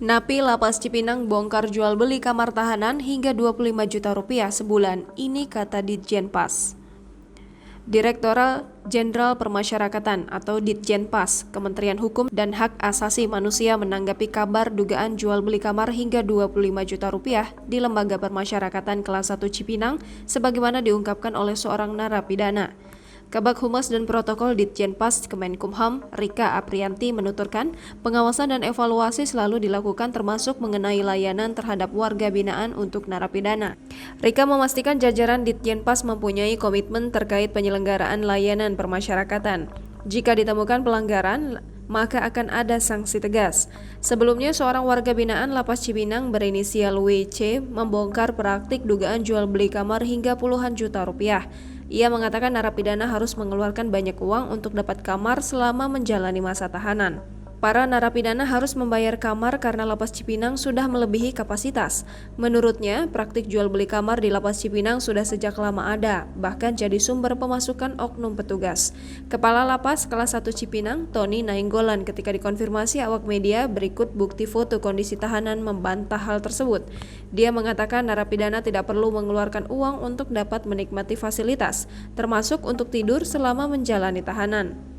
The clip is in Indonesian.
Napi Lapas Cipinang bongkar jual beli kamar tahanan hingga 25 juta rupiah sebulan, ini kata Ditjenpas. Direktorat Jenderal Permasyarakatan atau Ditjenpas, Kementerian Hukum dan Hak Asasi Manusia menanggapi kabar dugaan jual beli kamar hingga 25 juta rupiah di Lembaga Permasyarakatan Kelas 1 Cipinang sebagaimana diungkapkan oleh seorang narapidana. Kabag Humas dan Protokol Ditjenpas Kemenkumham, Rika Aprianti menuturkan, pengawasan dan evaluasi selalu dilakukan termasuk mengenai layanan terhadap warga binaan untuk narapidana. Rika memastikan jajaran Ditjenpas mempunyai komitmen terkait penyelenggaraan layanan permasyarakatan. Jika ditemukan pelanggaran, maka akan ada sanksi tegas. Sebelumnya, seorang warga binaan Lapas Cipinang berinisial WC membongkar praktik dugaan jual beli kamar hingga puluhan juta rupiah. Ia mengatakan narapidana harus mengeluarkan banyak uang untuk dapat kamar selama menjalani masa tahanan. Para narapidana harus membayar kamar karena Lapas Cipinang sudah melebihi kapasitas. Menurutnya, praktik jual beli kamar di Lapas Cipinang sudah sejak lama ada, bahkan jadi sumber pemasukan oknum petugas. Kepala Lapas Kelas 1 Cipinang, Tony Nainggolan, ketika dikonfirmasi awak media berikut bukti foto kondisi tahanan membantah hal tersebut. Dia mengatakan narapidana tidak perlu mengeluarkan uang untuk dapat menikmati fasilitas, termasuk untuk tidur selama menjalani tahanan.